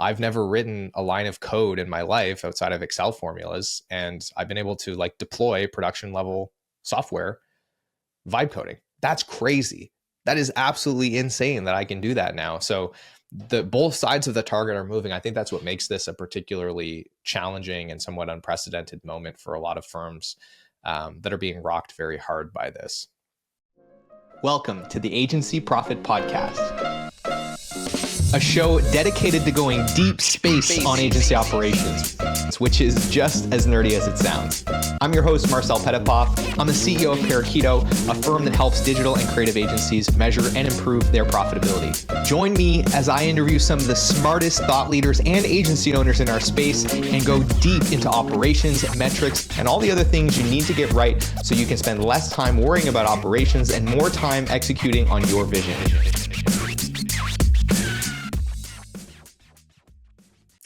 I've never written a line of code in my life outside of Excel formulas. And I've been able to like deploy production level software, vibe coding. That's crazy. That is absolutely insane that I can do that now. So the both sides of the target are moving. I think that's what makes this a particularly challenging and somewhat unprecedented moment for a lot of firms that are being rocked very hard by this. Welcome to the Agency Profit Podcast, a show dedicated to going deep space on agency operations, which is just as nerdy as it sounds. I'm your host, Marcel. I'm the CEO of Parakeeto, a firm that helps digital and creative agencies measure and improve their profitability. Join me as I interview some of the smartest thought leaders and agency owners in our space and go deep into operations, metrics, and all the other things you need to get right so you can spend less time worrying about operations and more time executing on your vision.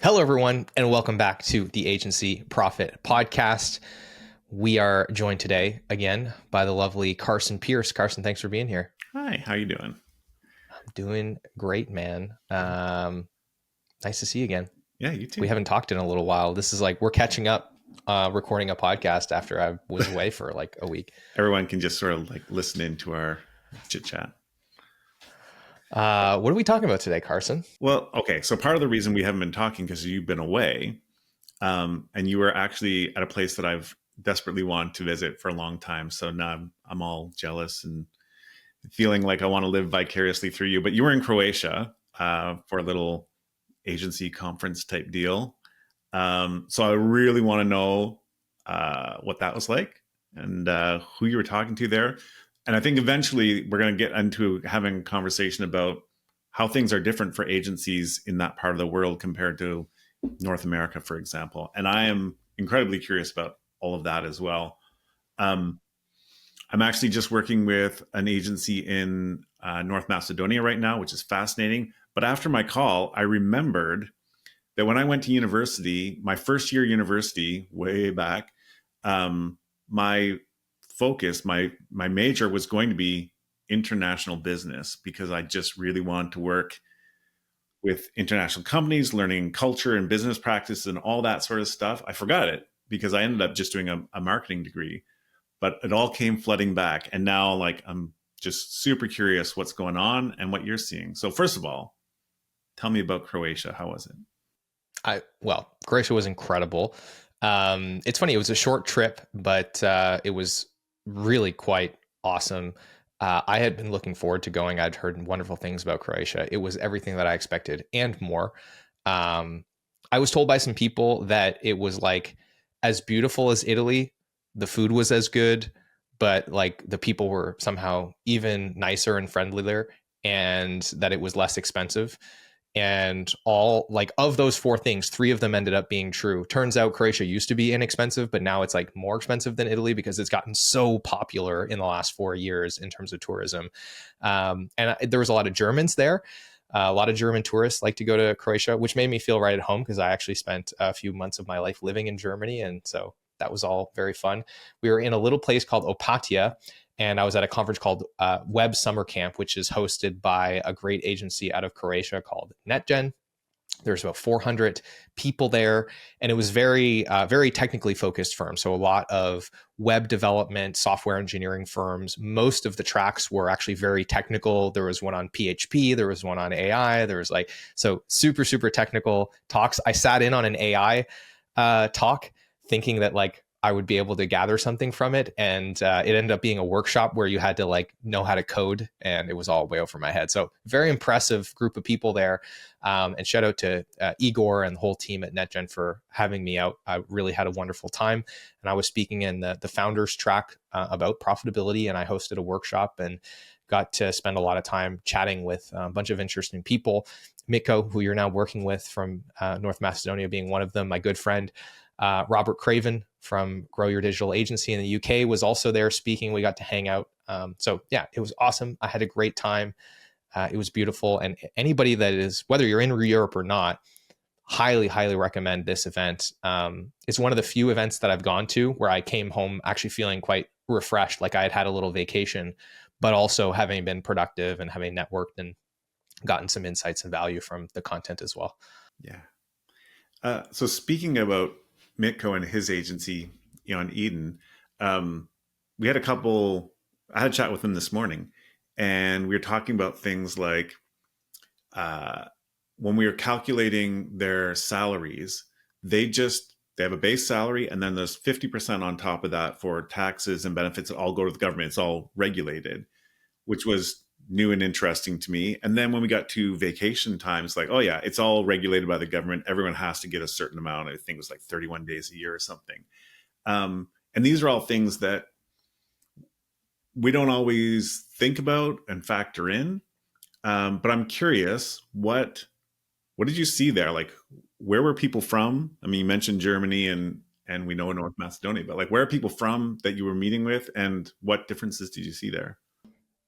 Hello, everyone, and welcome back to the Agency Profit Podcast. We are joined today again by the lovely Carson Pierce. Carson, thanks for being here. Hi, how you doing? I'm doing great, man. Nice to see you again. Yeah, you too. We haven't talked in a little while. This is like we're catching up, recording a podcast after I was away for like a week. Everyone can just sort of like listen into our chit chat. What are we talking about today, Carson? Well, okay. So part of the reason we haven't been talking because you've been away, and you were actually at a place that I've desperately wanted to visit for a long time. So now I'm all jealous and feeling like I want to live vicariously through you. But you were in Croatia for a little agency conference type deal. So I really want to know what that was like and who you were talking to there. And I think eventually we're going to get into having a conversation about how things are different for agencies in that part of the world compared to North America, for example. And I am incredibly curious about all of that as well. I'm actually just working with an agency in North Macedonia right now, which is fascinating. But after my call, I remembered that when I went to university, my first year university, way back, my focus, my major was going to be international business because I just really wanted to work with international companies, learning culture and business practices and all that sort of stuff. I forgot it because I ended up just doing a marketing degree, but it all came flooding back. And now like, I'm just super curious what's going on and what you're seeing. So first of all, tell me about Croatia. How was it? Well, Croatia was incredible. It's funny. It was a short trip, but it was really quite awesome. I had been looking forward to going. I'd heard wonderful things about Croatia. It was everything that I expected and more. I was told by some people that it was like as beautiful as Italy. The food was as good, but like the people were somehow even nicer and friendlier, and that it was less expensive. And all like of those four things, three of them ended up being true. Turns out Croatia used to be inexpensive, but now it's like more expensive than Italy because it's gotten so popular in the last 4 years in terms of tourism. And there was a lot of Germans there. A lot of German tourists like to go to Croatia, which made me feel right at home because I actually spent a few months of my life living in Germany. And so that was all very fun. We were in a little place called Opatija, and I was at a conference called Web Summer Camp, which is hosted by a great agency out of Croatia called Netgen. There's about 400 people there, and it was very technically focused firm. So a lot of web development, software engineering firms. Most of the tracks were actually very technical. There was one on PHP, there was one on AI. There was like, so super, super technical talks. I sat in on an AI talk thinking that like I would be able to gather something from it. And it ended up being a workshop where you had to like know how to code, and it was all way over my head. So very impressive group of people there. And shout out to Igor and the whole team at Netgen for having me out. I really had a wonderful time. And I was speaking in the founders track about profitability, and I hosted a workshop and got to spend a lot of time chatting with a bunch of interesting people. Mitko, who you're now working with from North Macedonia, being one of them, my good friend. Robert Craven from Grow Your Digital Agency in the UK was also there speaking. We got to hang out. So yeah, it was awesome. I had a great time. It was beautiful. And anybody that is, whether you're in Europe or not, highly, highly recommend this event. It's one of the few events that I've gone to where I came home actually feeling quite refreshed, like I had had a little vacation, but also having been productive and having networked and gotten some insights and value from the content as well. Yeah. So speaking about Mitko and his agency, in Eden, um, we had a couple. I had a chat with him this morning, and we were talking about things like uh, when we were calculating their salaries, they have a base salary, and then there's 50% on top of that for taxes and benefits that all go to the government. It's all regulated, which was new and interesting to me. And then when we got to vacation times, like, oh yeah, it's all regulated by the government. Everyone has to get a certain amount. I think it was like 31 days a year or something. And these are all things that we don't always think about and factor in. But I'm curious, what did you see there? Like, where were people from? I mean, you mentioned Germany and we know North Macedonia, but like, where are people from that you were meeting with, and what differences did you see there?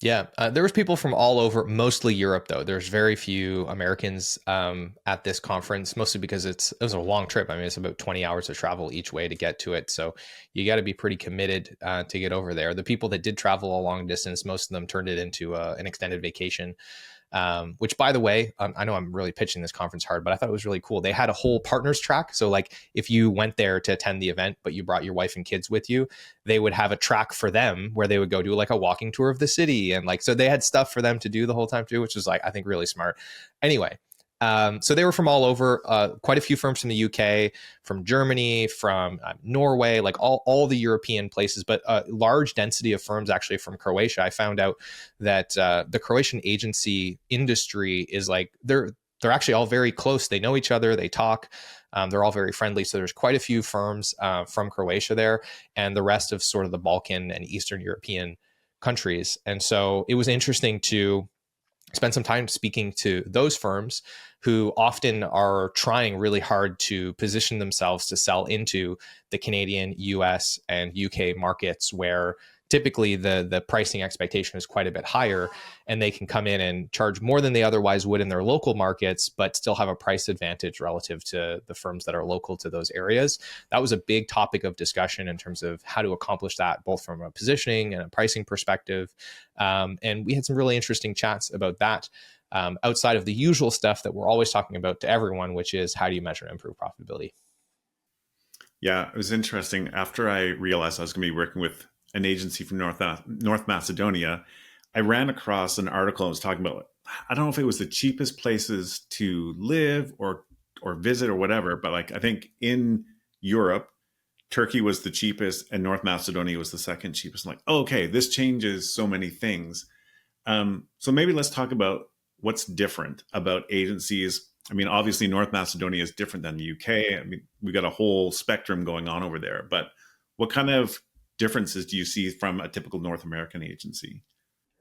Yeah, there was people from all over, mostly Europe though. There's very few Americans at this conference, mostly because it was a long trip. I mean, it's about 20 hours of travel each way to get to it. So you got to be pretty committed to get over there. The people that did travel a long distance, most of them turned it into an extended vacation. Which, by the way, I know I'm really pitching this conference hard, but I thought it was really cool. They had a whole partners track. So like if you went there to attend the event, but you brought your wife and kids with you, they would have a track for them where they would go do like a walking tour of the city. And like, so they had stuff for them to do the whole time too, which was like, I think really smart. Anyway, so they were from all over, quite a few firms from the UK, from Germany, from Norway, like all the European places, but a large density of firms actually from Croatia. I found out that the Croatian agency industry is like, they're actually all very close. They know each other, they talk. They're all very friendly. So there's quite a few firms from Croatia there, and the rest of sort of the Balkan and Eastern European countries. And so it was interesting to spend some time speaking to those firms who often are trying really hard to position themselves to sell into the Canadian, US, and UK markets, where typically the pricing expectation is quite a bit higher, and they can come in and charge more than they otherwise would in their local markets, but still have a price advantage relative to the firms that are local to those areas. That was a big topic of discussion in terms of how to accomplish that, both from a positioning and a pricing perspective. And we had some really interesting chats about that, outside of the usual stuff that we're always talking about to everyone, which is how do you measure and improve profitability? Yeah, it was interesting. After I realized I was going to be working with an agency from North Macedonia, I ran across an article that was talking about, I don't know if it was the cheapest places to live or visit or whatever, but like I think in Europe, Turkey was the cheapest and North Macedonia was the second cheapest. I'm like, oh, okay, this changes so many things. So maybe let's talk about what's different about agencies. I mean, obviously, North Macedonia is different than the UK. I mean, we got a whole spectrum going on over there. But what kind of differences do you see from a typical North American agency?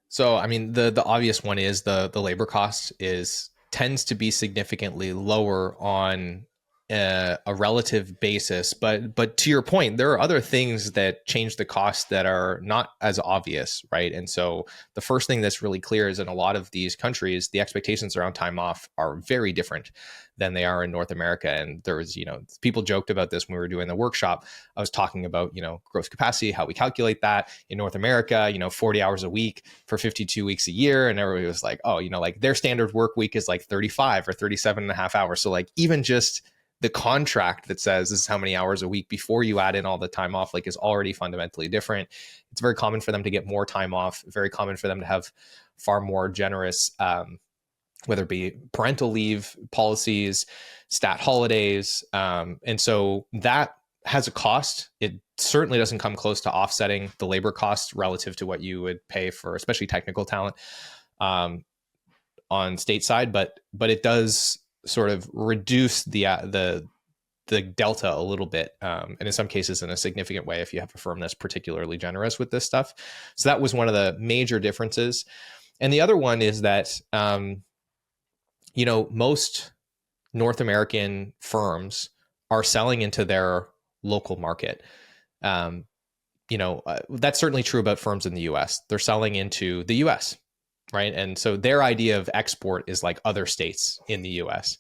So, I mean, the obvious one is the labor cost is tends to be significantly lower on a relative basis. But to your point, there are other things that change the cost that are not as obvious, right? And so the first thing that's really clear is in a lot of these countries, the expectations around time off are very different than they are in North America. And there was, people joked about this when we were doing the workshop. I was talking about, gross capacity, how we calculate that in North America, 40 hours a week for 52 weeks a year. And everybody was like, oh, like their standard work week is like 35 or 37 and a half hours. So like even just the contract that says this is how many hours a week before you add in all the time off, like is already fundamentally different. It's very common for them to get more time off, very common for them to have far more generous, whether it be parental leave policies, stat holidays. And so that has a cost. It certainly doesn't come close to offsetting the labor costs relative to what you would pay for, especially technical talent on stateside, but it does sort of reduce the delta a little bit, and in some cases in a significant way if you have a firm that's particularly generous with this stuff. So that was one of the major differences. And the other one is that most North American firms are selling into their local market. That's certainly true about firms in the US. They're selling into the US, right? And so their idea of export is like other states in the US.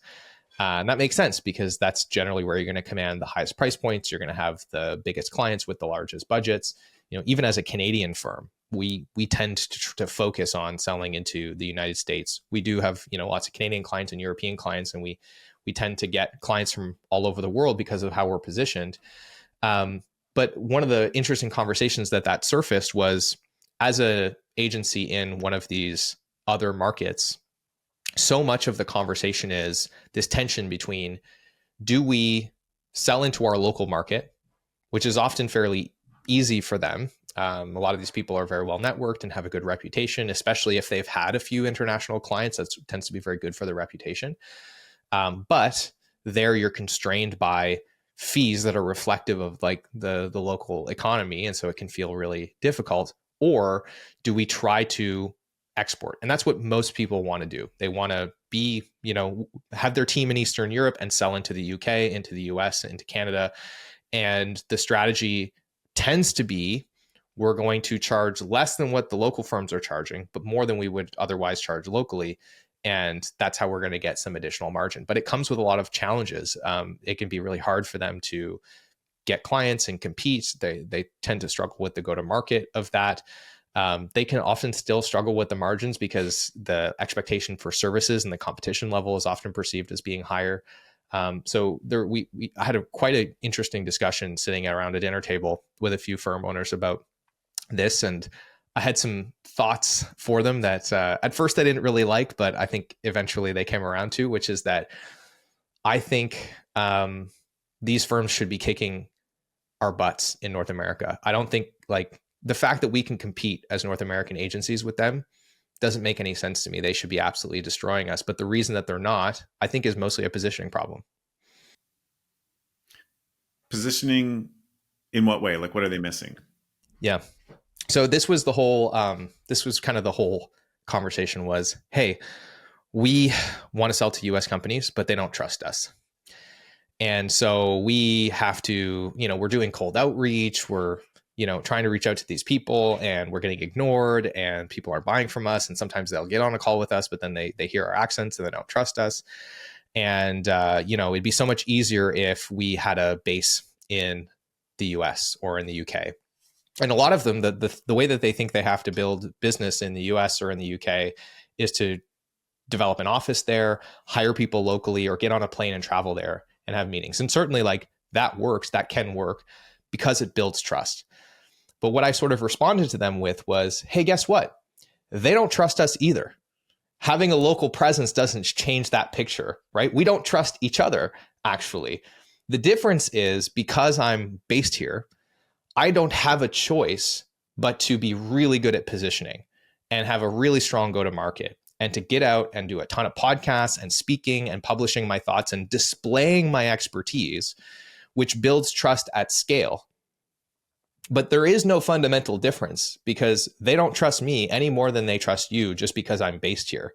And that makes sense because that's generally where you're going to command the highest price points. You're going to have the biggest clients with the largest budgets. Even as a Canadian firm, we tend to focus on selling into the United States. We do have lots of Canadian clients and European clients, and we we tend to get clients from all over the world because of how we're positioned. But one of the interesting conversations that surfaced was, as a agency in one of these other markets, so much of the conversation is this tension between, do we sell into our local market, which is often fairly easy for them. A lot of these people are very well networked and have a good reputation, especially if they've had a few international clients. That tends to be very good for their reputation. But there you're constrained by fees that are reflective of like the local economy. And so it can feel really difficult. Or do we try to export? And that's what most people want to do. They want to be, have their team in Eastern Europe and sell into the UK, into the US, into Canada. And the strategy tends to be, we're going to charge less than what the local firms are charging, but more than we would otherwise charge locally. And that's how we're going to get some additional margin. But it comes with a lot of challenges. It can be really hard for them to get clients and compete. They tend to struggle with the go-to-market of that. They can often still struggle with the margins because the expectation for services and the competition level is often perceived as being higher. So we had quite an interesting discussion sitting around a dinner table with a few firm owners about this, and I had some thoughts for them that at first I didn't really like, but I think eventually they came around to, which is that I think these firms should be kicking our butts in North America. I don't think like the fact that we can compete as North American agencies with them doesn't make any sense to me. They should be absolutely destroying us. But the reason that they're not, I think, is mostly a positioning problem. Positioning in what way? Like, what are they missing? Yeah. So this was this was kind of the whole conversation was, hey, we want to sell to US companies, but they don't trust us. And so we have to, we're doing cold outreach. We're, trying to reach out to these people and we're getting ignored and people are buying from us. And sometimes they'll get on a call with us, but then they hear our accents and they don't trust us. And, it'd be so much easier if we had a base in the US or in the UK. And a lot of them, the way that they think they have to build business in the US or in the UK is to develop an office there, hire people locally, or get on a plane and travel there and have meetings. And certainly like that works, that can work because it builds trust. But what I sort of responded to them with was, hey, guess what? They don't trust us either. Having a local presence doesn't change that picture, right? We don't trust each other, actually. The difference is because I'm based here, I don't have a choice but to be really good at positioning and have a really strong go-to-market and to get out and do a ton of podcasts and speaking and publishing my thoughts and displaying my expertise, which builds trust at scale. But there is no fundamental difference because they don't trust me any more than they trust you just because I'm based here.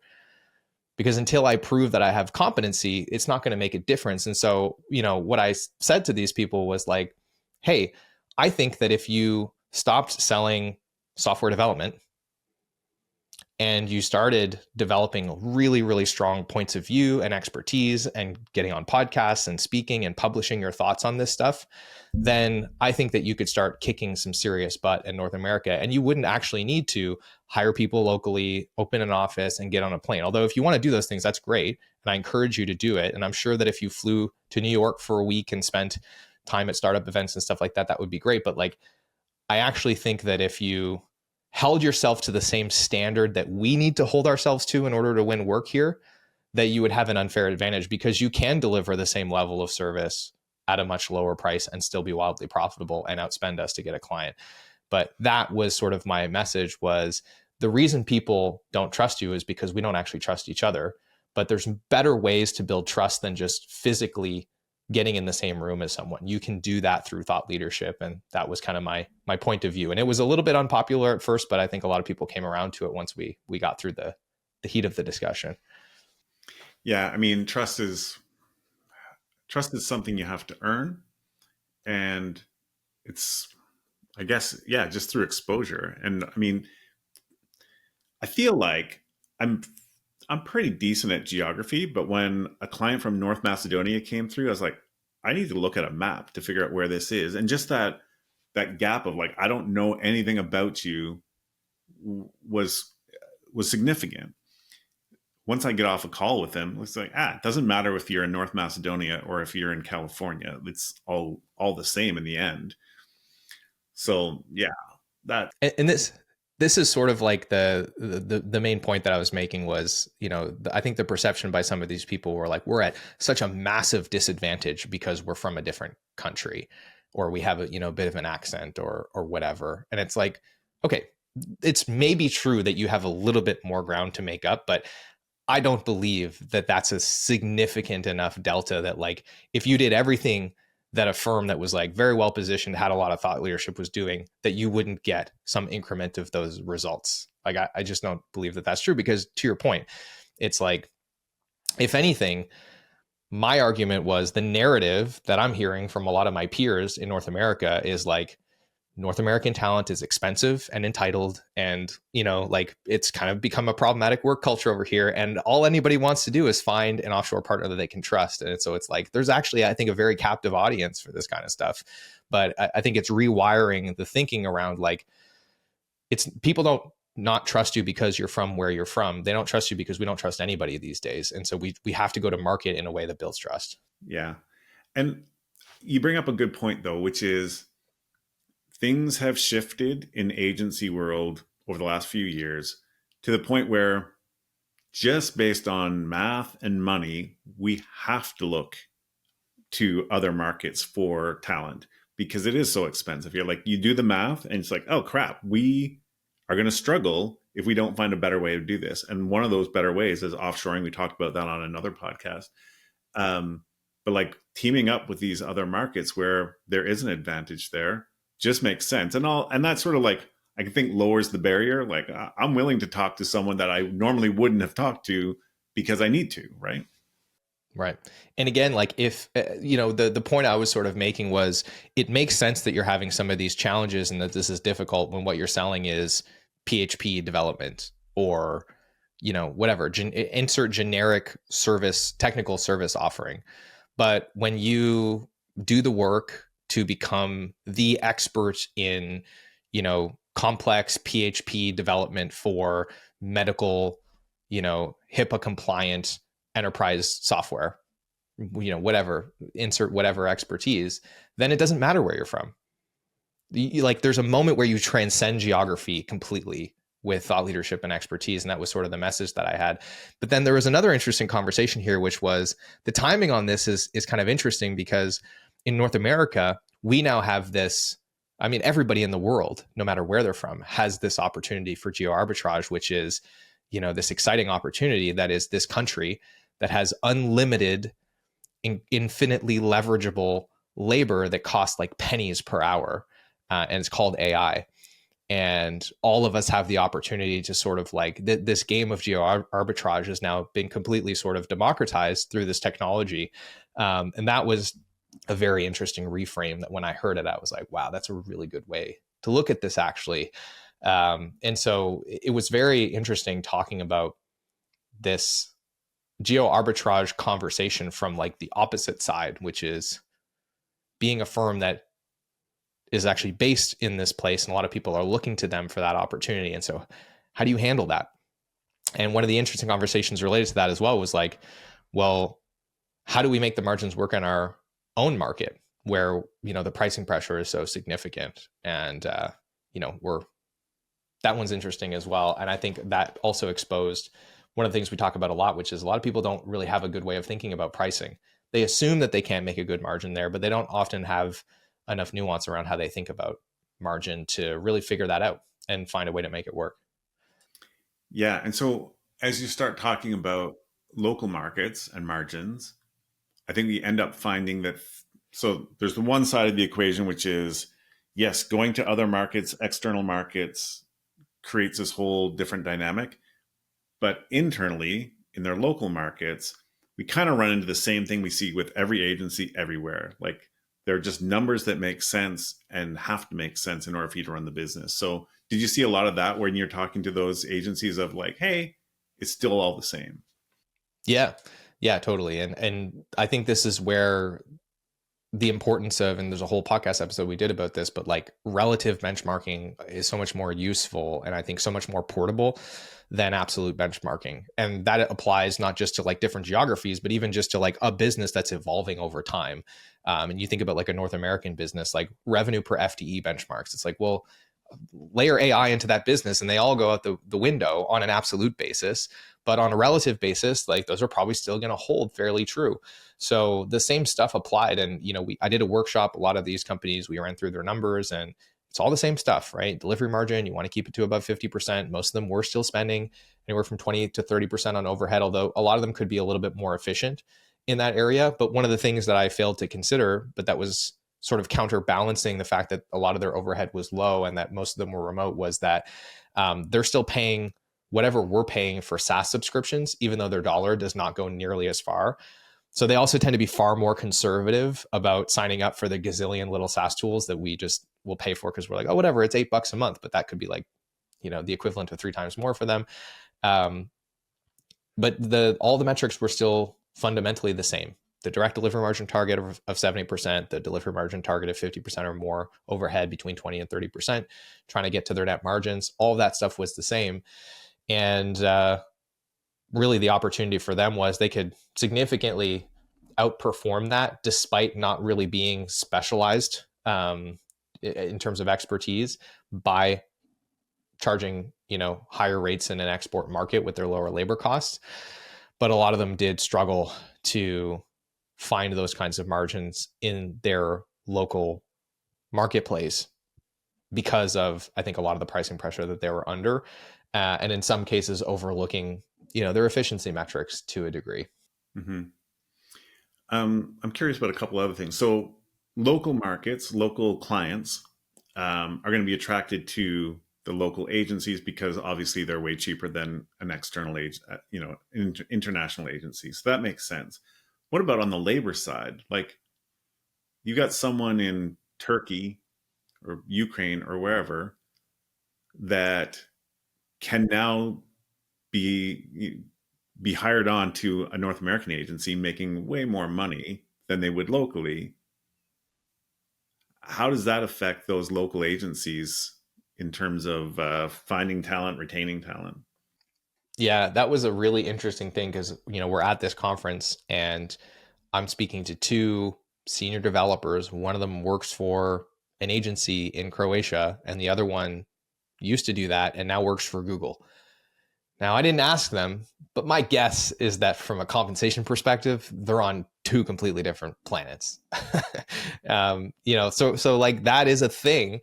Because until I prove that I have competency, it's not going to make a difference. And so, what I said to these people was like, hey, I think that if you stopped selling software development and you started developing really, really strong points of view and expertise and getting on podcasts and speaking and publishing your thoughts on this stuff, then I think that you could start kicking some serious butt in North America. And you wouldn't actually need to hire people locally, open an office, and get on a plane. Although if you want to do those things, that's great. And I encourage you to do it. And I'm sure that if you flew to New York for a week and spent time at startup events and stuff like that, that would be great. But like, I actually think that if you held yourself to the same standard that we need to hold ourselves to in order to win work here, that you would have an unfair advantage because you can deliver the same level of service at a much lower price and still be wildly profitable and outspend us to get a client. But that was sort of my message, was the reason people don't trust you is because we don't actually trust each other. But there's better ways to build trust than just physically getting in the same room as someone. You can do that through thought leadership. And that was kind of my point of view. And it was a little bit unpopular at first, but I think a lot of people came around to it once we got through the heat of the discussion. Yeah, I mean, trust is something you have to earn, and it's, I guess, yeah, just through exposure. And I mean, I feel like I'm pretty decent at geography, but when a client from North Macedonia came through, I was like, I need to look at a map to figure out where this is. And just that gap of like, I don't know anything about you was significant. once I get off a call with them, it's like, it doesn't matter if you're in North Macedonia or if you're in California. It's all the same in the end. So yeah, that And this is sort of like the main point that I was making was, I think the perception by some of these people were like, we're at such a massive disadvantage because we're from a different country, or we have a bit of an accent or whatever. And it's like, okay, it's maybe true that you have a little bit more ground to make up, but I don't believe that that's a significant enough delta that, like, if you did everything that a firm that was like very well positioned, had a lot of thought leadership was doing, that you wouldn't get some increment of those results. Like, I just don't believe that that's true, because to your point, it's like, if anything, my argument was the narrative that I'm hearing from a lot of my peers in North America is like, North American talent is expensive and entitled, and like, it's kind of become a problematic work culture over here, and all anybody wants to do is find an offshore partner that they can trust. And so it's like, there's actually, I think, a very captive audience for this kind of stuff. But I think it's rewiring the thinking around, like, it's, people don't not trust you because you're from where you're from. They don't trust you because we don't trust anybody these days. And so we have to go to market in a way that builds trust. yeah. And you bring up a good point though, which is things have shifted in agency world over the last few years to the point where, just based on math and money, we have to look to other markets for talent because it is so expensive. You're like, you do the math and it's like, oh crap, we are going to struggle if we don't find a better way to do this. And one of those better ways is offshoring. We talked about that on another podcast. But like, teaming up with these other markets where there is an advantage there just makes sense. And that's sort of like, I think, lowers the barrier. Like, I'm willing to talk to someone that I normally wouldn't have talked to because I need to, right? Right. And again, like, if, the point I was sort of making was, it makes sense that you're having some of these challenges and that this is difficult when what you're selling is PHP development, or, whatever, insert generic service, technical service offering. But when you do the work to become the expert in, complex PHP development for medical, HIPAA compliant enterprise software, whatever, insert whatever expertise, then it doesn't matter where you're from. Like, there's a moment where you transcend geography completely with thought leadership and expertise. And that was sort of the message that I had. But then there was another interesting conversation here, which was, the timing on this is kind of interesting, because in North America, we now have this, I mean, everybody in the world, no matter where they're from, has this opportunity for geo-arbitrage, which is, this exciting opportunity that is this country that has unlimited, infinitely leverageable labor that costs like pennies per hour. And it's called AI. And all of us have the opportunity to sort of like, this game of geo arbitrage has now been completely sort of democratized through this technology. And that was a very interesting reframe, that when I heard it, I was like, wow, that's a really good way to look at this, actually. And so it was very interesting talking about this geo arbitrage conversation from like the opposite side, which is being a firm that is actually based in this place, and a lot of people are looking to them for that opportunity. And so how do you handle that? And one of the interesting conversations related to that as well was like, well, how do we make the margins work in our own market where, the pricing pressure is so significant? And, that one's interesting as well. And I think that also exposed one of the things we talk about a lot, which is a lot of people don't really have a good way of thinking about pricing. They assume that they can't make a good margin there, but they don't often have enough nuance around how they think about margin to really figure that out and find a way to make it work. Yeah. And so as you start talking about local markets and margins, I think we end up finding that, so there's the one side of the equation, which is, yes, going to other markets, external markets, creates this whole different dynamic. But internally, in their local markets, we kind of run into the same thing we see with every agency everywhere. Like, they're just numbers that make sense and have to make sense in order for you to run the business. So did you see a lot of that when you're talking to those agencies of like, hey, it's still all the same? Yeah. Yeah, totally. And I think this is where the importance of, and there's a whole podcast episode we did about this, but like relative benchmarking is so much more useful and I think so much more portable than absolute benchmarking. And that applies not just to like different geographies, but even just to like a business that's evolving over time. And you think about like a North American business, like revenue per FTE benchmarks. It's like, well, layer AI into that business and they all go out the window on an absolute basis. But on a relative basis, like those are probably still going to hold fairly true. So the same stuff applied. And, I did a workshop, a lot of these companies, we ran through their numbers and it's all the same stuff, right? Delivery margin, you want to keep it to above 50%. Most of them were still spending anywhere from 20 to 30% on overhead, although a lot of them could be a little bit more efficient in that area. But one of the things that I failed to consider, but that was sort of counterbalancing the fact that a lot of their overhead was low and that most of them were remote, was that they're still paying whatever we're paying for SaaS subscriptions, even though their dollar does not go nearly as far. So they also tend to be far more conservative about signing up for the gazillion little SaaS tools that we just will pay for because we're like, oh, whatever, it's $8 a month, but that could be like, the equivalent of 3 times more for them. But all the metrics were still fundamentally the same. The direct delivery margin target of 70%, the delivery margin target of 50% or more, overhead between 20 and 30%, trying to get to their net margins. All of that stuff was the same. And really the opportunity for them was they could significantly outperform that despite not really being specialized in terms of expertise by charging, higher rates in an export market with their lower labor costs. But a lot of them did struggle to find those kinds of margins in their local marketplace because of, I think, a lot of the pricing pressure that they were under, and in some cases overlooking, their efficiency metrics to a degree. Mm-hmm. I'm curious about a couple other things. So local markets, local clients are going to be attracted to the local agencies because obviously they're way cheaper than an external international agency. So that makes sense. What about on the labor side? Like you got someone in Turkey or Ukraine or wherever that can now be hired on to a North American agency making way more money than they would locally. How does that affect those local agencies in terms of finding talent, retaining talent? Yeah, that was a really interesting thing because, we're at this conference and I'm speaking to 2 senior developers. One of them works for an agency in Croatia and the other one used to do that and now works for Google. Now, I didn't ask them, but my guess is that from a compensation perspective, they're on 2 completely different planets. So like that is a thing.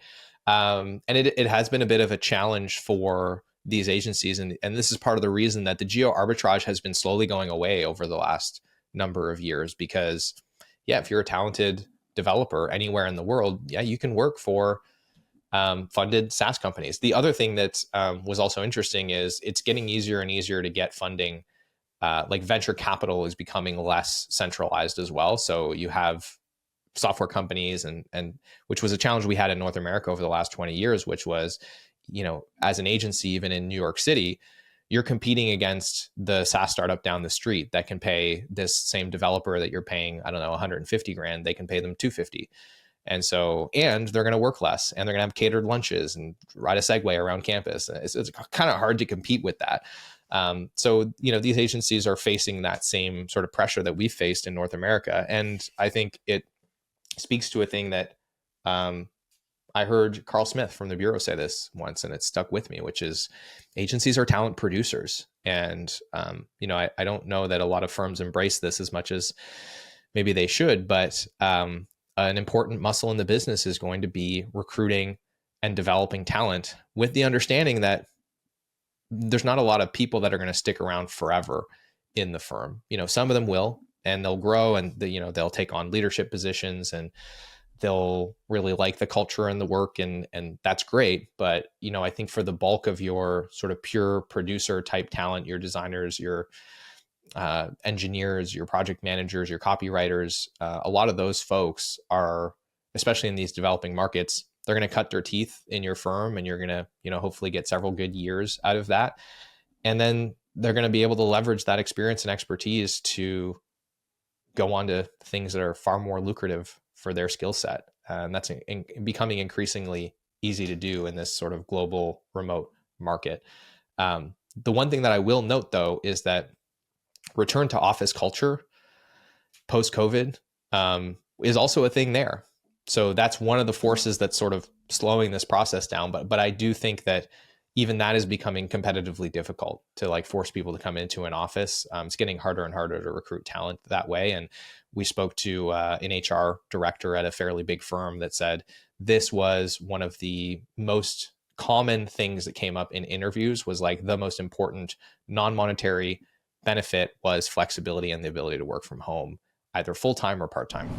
And it has been a bit of a challenge for these agencies. And this is part of the reason that the geo-arbitrage has been slowly going away over the last number of years, because if you're a talented developer anywhere in the world, you can work for funded SaaS companies. The other thing that was also interesting is it's getting easier and easier to get funding. Like venture capital is becoming less centralized as well. So you have software companies and which was a challenge we had in North America over the last 20 years, which was, as an agency, even in New York City, you're competing against the SaaS startup down the street that can pay this same developer that you're paying, I don't know, 150 grand, they can pay them 250. And they're going to work less and they're going to have catered lunches and ride a Segway around campus. It's kind of hard to compete with that. So these agencies are facing that same sort of pressure that we've faced in North America. And I think it speaks to a thing that I heard Carl Smith from the Bureau say this once, and it stuck with me, which is agencies are talent producers. And, I don't know that a lot of firms embrace this as much as maybe they should, but an important muscle in the business is going to be recruiting and developing talent with the understanding that there's not a lot of people that are going to stick around forever in the firm. Some of them will, and they'll grow and they'll take on leadership positions and they'll really like the culture and the work and that's great. But, I think for the bulk of your sort of pure producer type talent, your designers, your engineers, your project managers, your copywriters, a lot of those folks are, especially in these developing markets, they're going to cut their teeth in your firm and you're going to, hopefully get several good years out of that. And then they're going to be able to leverage that experience and expertise to go on to things that are far more lucrative for their skill set. And that's becoming increasingly easy to do in this sort of global remote market. The one thing that I will note, though, is that return to office culture post-COVID is also a thing there. So that's one of the forces that's sort of slowing this process down. But I do think that even that is becoming competitively difficult to like force people to come into an office. It's getting harder and harder to recruit talent that way. And we spoke to an HR director at a fairly big firm that said this was one of the most common things that came up in interviews, was like the most important non-monetary benefit was flexibility and the ability to work from home, either full-time or part-time.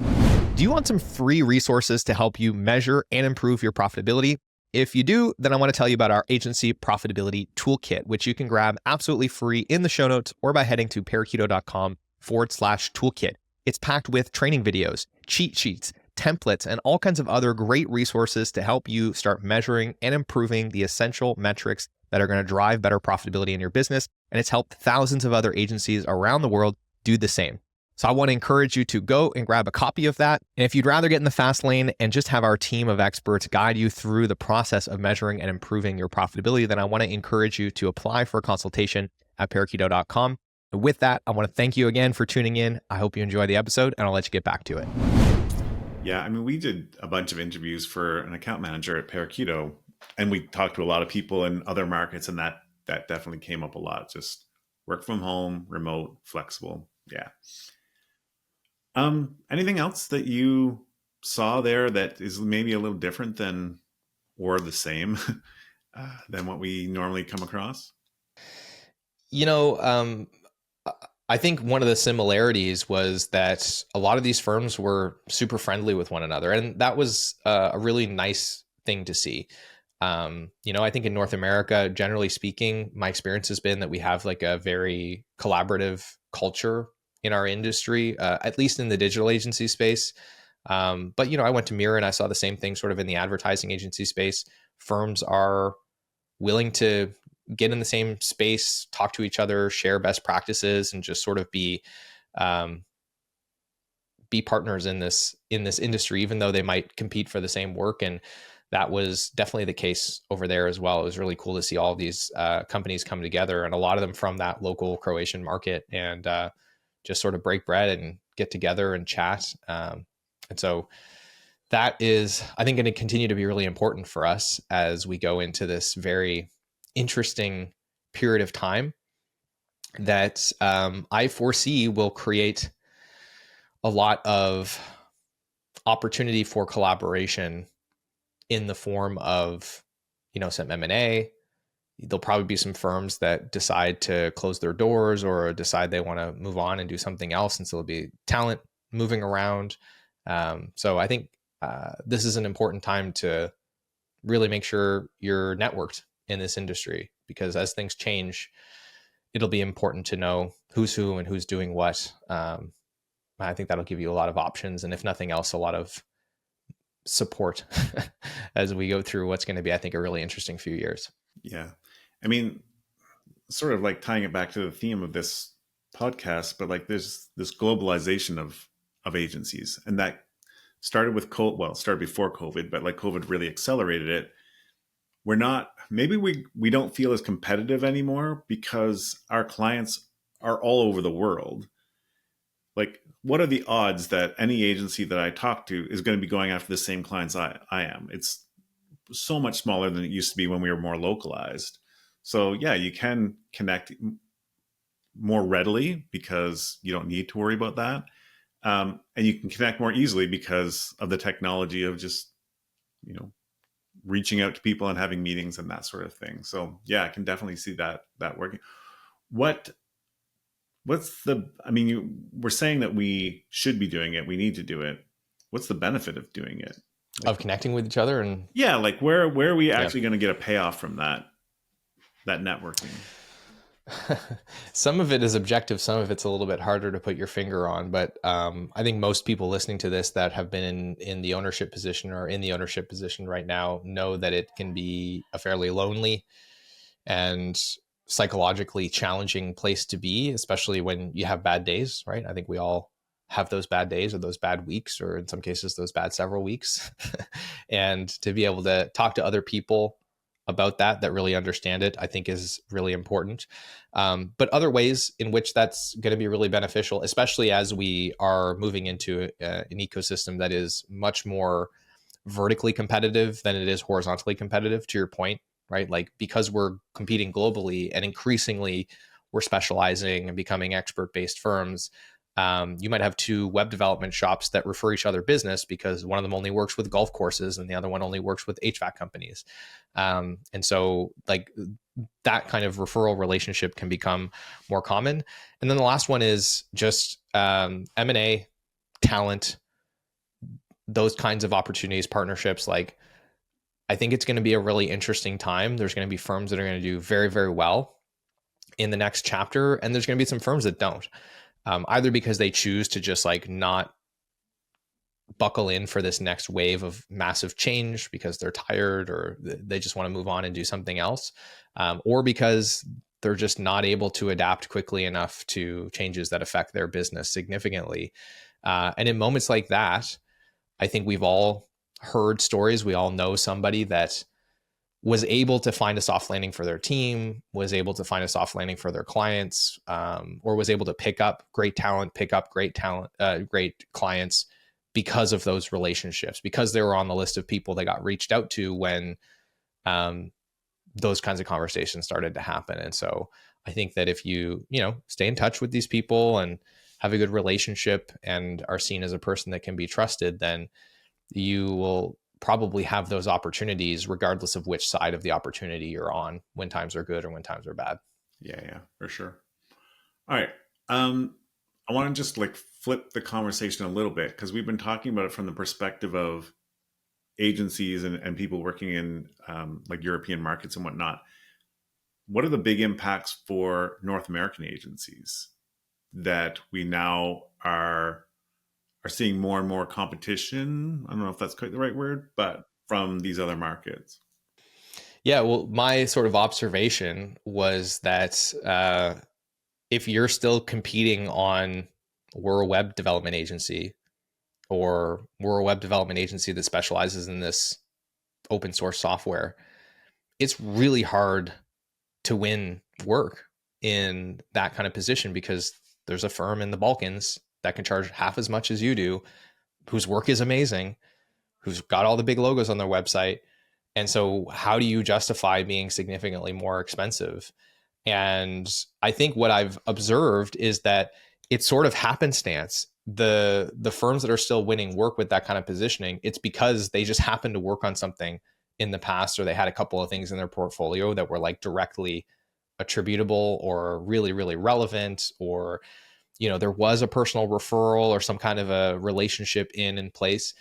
Do you want some free resources to help you measure and improve your profitability? If you do, then I want to tell you about our agency profitability toolkit, which you can grab absolutely free in the show notes or by heading to parakeeto.com/toolkit. It's packed with training videos, cheat sheets, templates, and all kinds of other great resources to help you start measuring and improving the essential metrics that are going to drive better profitability in your business. And it's helped thousands of other agencies around the world do the same. So I want to encourage you to go and grab a copy of that. And if you'd rather get in the fast lane and just have our team of experts guide you through the process of measuring and improving your profitability, then I want to encourage you to apply for a consultation at parakeeto.com. And with that, I want to thank you again for tuning in. I hope you enjoy the episode, and I'll let you get back to it. Yeah, I mean, we did a bunch of interviews for an account manager at Parakeeto, and we talked to a lot of people in other markets, and that definitely came up a lot. Just work from home, remote, flexible. Yeah. Anything else that you saw there that is maybe a little different than, or the same than what we normally come across? You know, I think one of the similarities was that a lot of these firms were super friendly with one another, and that was a really nice thing to see. You know, I think in North America, generally speaking, my experience has been that we have like a very collaborative culture in our industry, at least in the digital agency space. But, you know, I went to Mira and I saw the same thing sort of in the advertising agency space. Firms are willing to get in the same space, talk to each other, share best practices, and just sort of be partners in this industry, even though they might compete for the same work. And that was definitely the case over there as well. It was really cool to see all of these companies come together, and a lot of them from that local Croatian market, and just sort of break bread and get together and chat. And so that is, I think, going to continue to be really important for us as we go into this very interesting period of time that I foresee will create a lot of opportunity for collaboration in the form of, you know, some M&A. There'll probably be some firms that decide to close their doors or decide they want to move on and do something else. And so there'll be talent moving around. So I think this is an important time to really make sure you're networked in this industry, because as things change, it'll be important to know who's who and who's doing what. I think that'll give you a lot of options, and if nothing else, a lot of support as we go through what's going to be, I think, a really interesting few years. Yeah. I mean, sort of like tying it back to the theme of this podcast, but like there's this globalization of agencies, and that started with started before COVID, but like COVID really accelerated it. We're not, maybe we don't feel as competitive anymore because our clients are all over the world. Like, what are the odds that any agency that I talk to is going to be going after the same clients I am? It's so much smaller than it used to be when we were more localized. So yeah, you can connect more readily because you don't need to worry about that. And you can connect more easily because of the technology of just, you know, reaching out to people and having meetings and that sort of thing. So yeah, I can definitely see that working. What's the, I mean, you were saying that we should be doing it. We need to do it. What's the benefit of doing it? Of connecting with each other? And yeah, like where are we actually going to get a payoff from that networking? Some of it is objective, some of it's a little bit harder to put your finger on, but I think most people listening to this that have been in the ownership position or in the ownership position right now know that it can be a fairly lonely and psychologically challenging place to be, especially when you have bad days, right? I think we all have those bad days or those bad weeks, or in some cases, those bad several weeks. And to be able to talk to other people about that really understand it, I think is really important. But other ways in which that's going to be really beneficial, especially as we are moving into an ecosystem that is much more vertically competitive than it is horizontally competitive, to your point, right? Like, because we're competing globally and increasingly we're specializing and becoming expert based firms. You might have two web development shops that refer each other business because one of them only works with golf courses and the other one only works with HVAC companies. And so, like, that kind of referral relationship can become more common. And then the last one is just M&A, talent, those kinds of opportunities, partnerships. Like, I think it's going to be a really interesting time. There's going to be firms that are going to do very, very well in the next chapter, and there's going to be some firms that don't, either because they choose to just like not buckle in for this next wave of massive change because they're tired or they just want to move on and do something else, or because they're just not able to adapt quickly enough to changes that affect their business significantly. And in moments like that, I think we've all heard stories. We all know somebody that was able to find a soft landing for their team, was able to find a soft landing for their clients, or was able to pick up great talent, great clients because of those relationships, because they were on the list of people that got reached out to when those kinds of conversations started to happen. And so I think that if you stay in touch with these people and have a good relationship and are seen as a person that can be trusted, then you will probably have those opportunities regardless of which side of the opportunity you're on, when times are good or when times are bad. Yeah, for sure. All right. I want to just like flip the conversation a little bit because we've been talking about it from the perspective of agencies and people working in like European markets and whatnot. What are the big impacts for North American agencies that we now are seeing more and more competition? I don't know if that's quite the right word, but from these other markets. Yeah, well, my sort of observation was that if you're still competing on, we're a web development agency, or we're a web development agency that specializes in this open source software, it's really hard to win work in that kind of position because there's a firm in the Balkans that can charge half as much as you do, whose work is amazing, who's got all the big logos on their website. And so how do you justify being significantly more expensive? And I think what I've observed is that it's sort of happenstance. The firms that are still winning work with that kind of positioning, it's because they just happened to work on something in the past, or they had a couple of things in their portfolio that were like directly attributable or really, really relevant, or there was a personal referral or some kind of a relationship in place.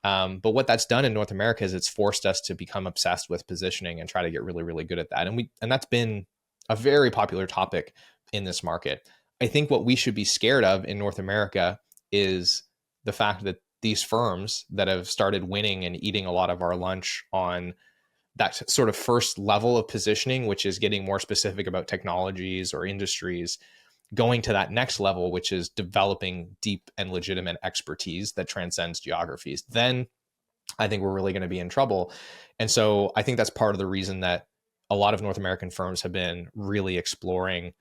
But what that's done in North America is it's forced us to become obsessed with positioning and try to get really, really good at that. And that's been a very popular topic in this market. I think what we should be scared of in North America is the fact that these firms that have started winning and eating a lot of our lunch on that sort of first level of positioning, which is getting more specific about technologies or industries, going to that next level, which is developing deep and legitimate expertise that transcends geographies, then I think we're really going to be in trouble. And so I think that's part of the reason that a lot of North American firms have been really exploring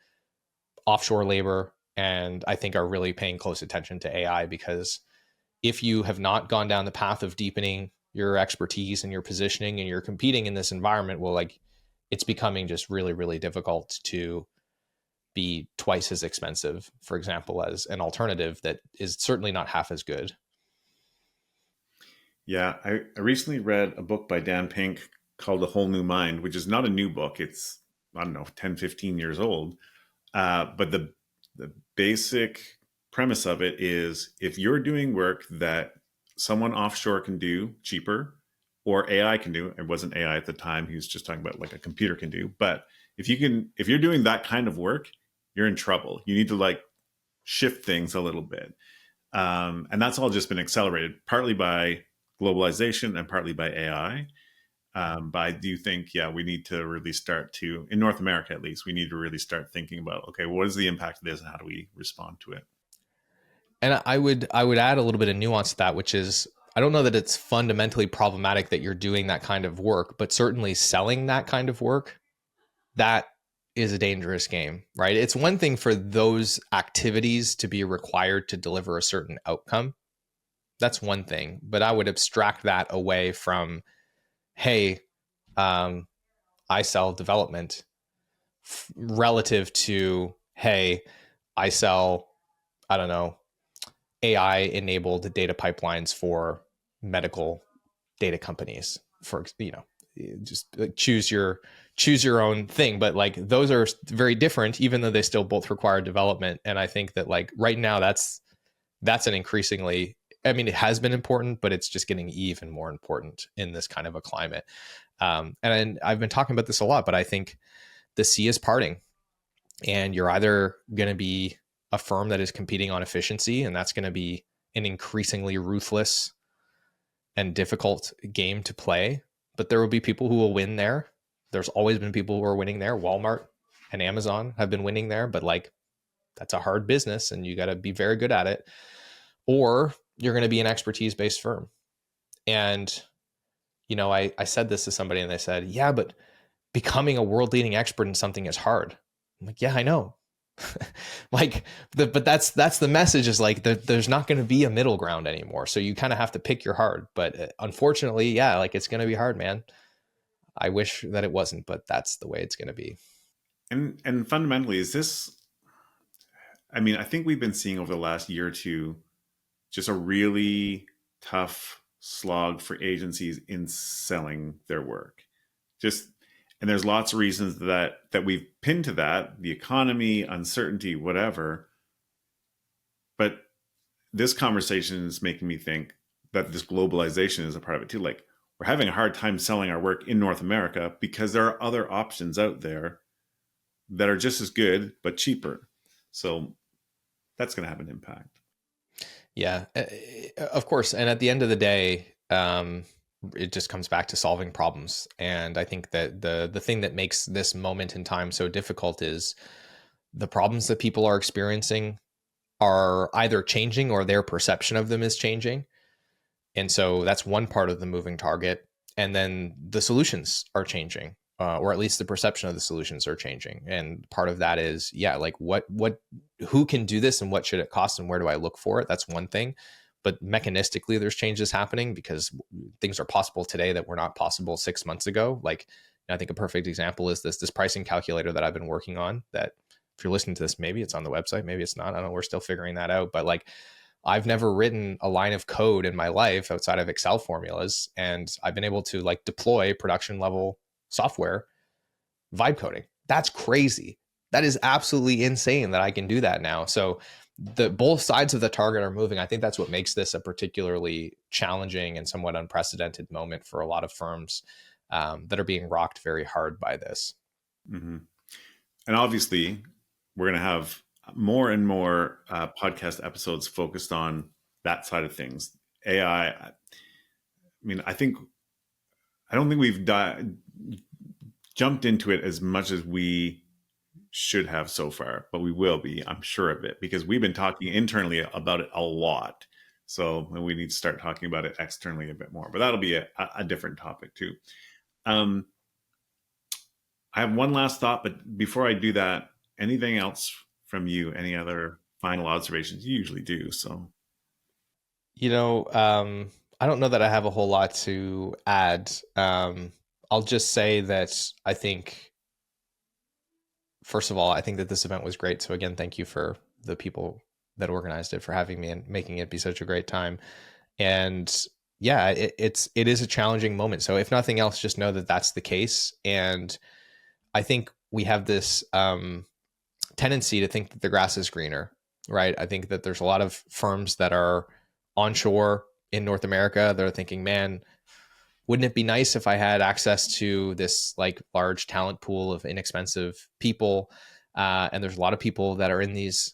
offshore labor, and I think are really paying close attention to AI, because if you have not gone down the path of deepening your expertise and your positioning and you're competing in this environment, well, like, it's becoming just really, really difficult to be twice as expensive, for example, as an alternative that is certainly not half as good. Yeah, I recently read a book by Dan Pink called A Whole New Mind, which is not a new book. It's, I don't know, 10, 15 years old. But the basic premise of it is if you're doing work that someone offshore can do cheaper, or AI can do, it wasn't AI at the time, he was just talking about like a computer can do. But if you're doing that kind of work, you're in trouble. You need to like shift things a little bit. And that's all just been accelerated partly by globalization and partly by AI. But I do think, yeah, we need to really start to, in North America at least, we need to really start thinking about, okay, what is the impact of this and how do we respond to it? And I would add a little bit of nuance to that, which is I don't know that it's fundamentally problematic that you're doing that kind of work, but certainly selling that kind of work, that is a dangerous game, right? It's one thing for those activities to be required to deliver a certain outcome. That's one thing, but I would abstract that away from, hey, um, I sell development relative to, hey, I sell, I don't know, AI enabled data pipelines for medical data companies. For just choose your own thing, but like those are very different, even though they still both require development. And I think that like right now, that's an increasingly, I mean, it has been important, but it's just getting even more important in this kind of a climate. And I've been talking about this a lot, but I think the sea is parting, and you're either going to be a firm that is competing on efficiency, and that's going to be an increasingly ruthless and difficult game to play, but there will be people who will win there. There's always been people who are winning there. Walmart and Amazon have been winning there, but like that's a hard business and you got to be very good at it. Or you're going to be an expertise based firm. And, I said this to somebody and they said, yeah, but becoming a world leading expert in something is hard. I'm like, yeah, I know. Like but that's the message, is like there's not going to be a middle ground anymore, so you kind of have to pick your hard. But unfortunately, yeah, like it's going to be hard, man. I wish that it wasn't, but that's the way it's going to be. And fundamentally, is this? I mean, I think we've been seeing over the last year or two just a really tough slog for agencies in selling their work. Just and there's lots of reasons that we've pinned to that: the economy, uncertainty, whatever. But this conversation is making me think that this globalization is a part of it too. Like we're having a hard time selling our work in North America because there are other options out there that are just as good but cheaper. So that's going to have an impact. Yeah, of course. And at the end of the day, it just comes back to solving problems. And I think that the thing that makes this moment in time so difficult is the problems that people are experiencing are either changing or their perception of them is changing. And so that's one part of the moving target. And then the solutions are changing, or at least the perception of the solutions are changing. And part of that is, yeah, like who can do this and what should it cost and where do I look for it? That's one thing. But mechanistically, there's changes happening because things are possible today that were not possible 6 months ago. Like, I think a perfect example is this pricing calculator that I've been working on. That if you're listening to this, maybe it's on the website, maybe it's not. I don't know. We're still figuring that out. But like, I've never written a line of code in my life outside of Excel formulas, and I've been able to like deploy production level software vibe coding. That's crazy. That is absolutely insane that I can do that now. So the both sides of the target are moving. I think that's what makes this a particularly challenging and somewhat unprecedented moment for a lot of firms that are being rocked very hard by this. Mm-hmm. And obviously, we're going to have more and more podcast episodes focused on that side of things. AI. I mean, I don't think we've jumped into it as much as we should have so far, but we will be, I'm sure of it, because we've been talking internally about it a lot. So we need to start talking about it externally a bit more, but that'll be a different topic too. I have one last thought, but before I do that, anything else from you? Any other final observations? You usually do. So, I don't know that I have a whole lot to add. I'll just say that I think, first of all, I think that this event was great. So again, thank you for the people that organized it for having me and making it be such a great time. And yeah, it is a challenging moment. So if nothing else, just know that that's the case. And I think we have this tendency to think that the grass is greener, right? I think that there's a lot of firms that are onshore in North America. They're thinking, man, wouldn't it be nice if I had access to this like large talent pool of inexpensive people? And there's a lot of people that are in these,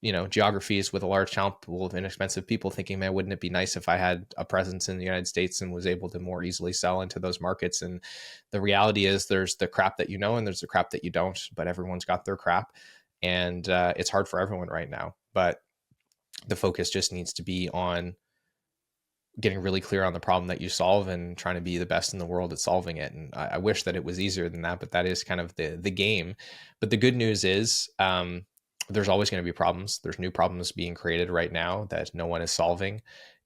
geographies with a large talent pool of inexpensive people thinking, man, wouldn't it be nice if I had a presence in the United States and was able to more easily sell into those markets? And the reality is there's the crap that and there's the crap that you don't, but everyone's got their crap. And it's hard for everyone right now. But The focus just needs to be on getting really clear on the problem that you solve and trying to be the best in the world at solving it. And I wish that it was easier than that, but that is kind of the game. But the good news is there's always going to be problems. There's new problems being created right now that no one is solving.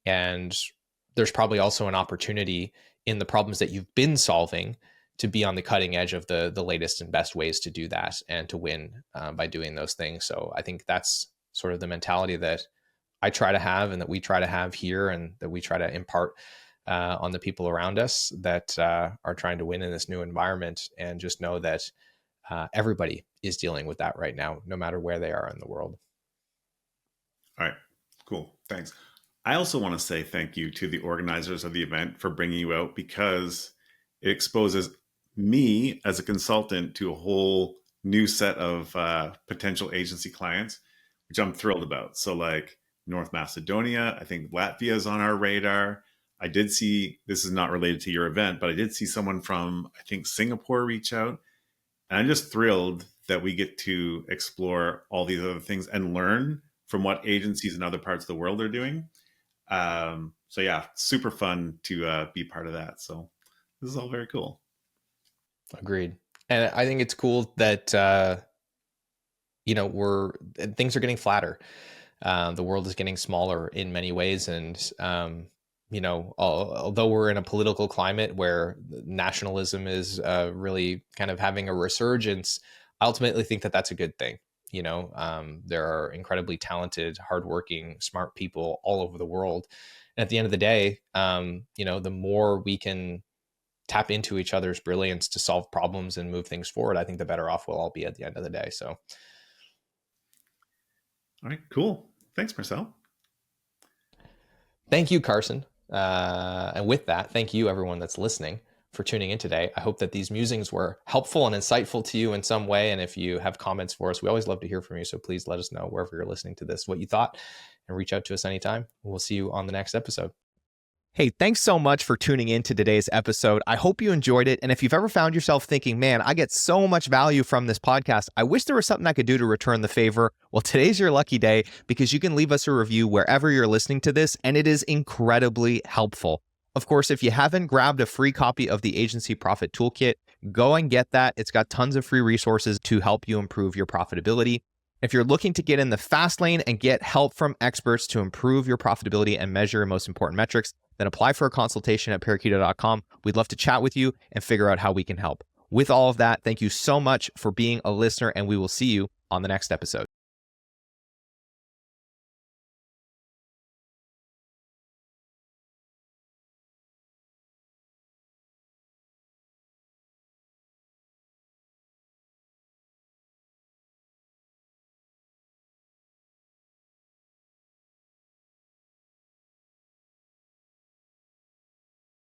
And there's probably also an opportunity in the problems that you've been solving to be on the cutting edge of the latest and best ways to do that and to win by doing those things. So I think that's sort of the mentality that I try to have and that we try to have here and that we try to impart on the people around us that are trying to win in this new environment, and just know that everybody is dealing with that right now, no matter where they are in the world. All right, cool. Thanks. I also want to say thank you to the organizers of the event for bringing you out, because it exposes me as a consultant to a whole new set of potential agency clients, which I'm thrilled about. So like North Macedonia, I think Latvia is on our radar. I did see, this is not related to your event, but I did see someone from, I think, Singapore reach out. And I'm just thrilled that we get to explore all these other things and learn from what agencies in other parts of the world are doing. So yeah, super fun to be part of that. So this is all very cool. Agreed. And I think it's cool that, things are getting flatter. The world is getting smaller in many ways. And, although we're in a political climate where nationalism is really kind of having a resurgence, I ultimately think that that's a good thing. There are incredibly talented, hardworking, smart people all over the world. And at the end of the day, the more we can tap into each other's brilliance to solve problems and move things forward, I think the better off we'll all be at the end of the day. So. All right, cool. Thanks, Marcel. Thank you, Carson. And with that, thank you, everyone that's listening, for tuning in today. I hope that these musings were helpful and insightful to you in some way. And if you have comments for us, we always love to hear from you. So please let us know wherever you're listening to this what you thought, and reach out to us anytime. We'll see you on the next episode. Hey, thanks so much for tuning in to today's episode. I hope you enjoyed it. And if you've ever found yourself thinking, man, I get so much value from this podcast, I wish there was something I could do to return the favor. Well, today's your lucky day, because you can leave us a review wherever you're listening to this, and it is incredibly helpful. Of course, if you haven't grabbed a free copy of the Agency Profit Toolkit, go and get that. It's got tons of free resources to help you improve your profitability. If you're looking to get in the fast lane and get help from experts to improve your profitability and measure your most important metrics, then apply for a consultation at parakeeto.com. We'd love to chat with you and figure out how we can help. With all of that, thank you so much for being a listener, and we will see you on the next episode.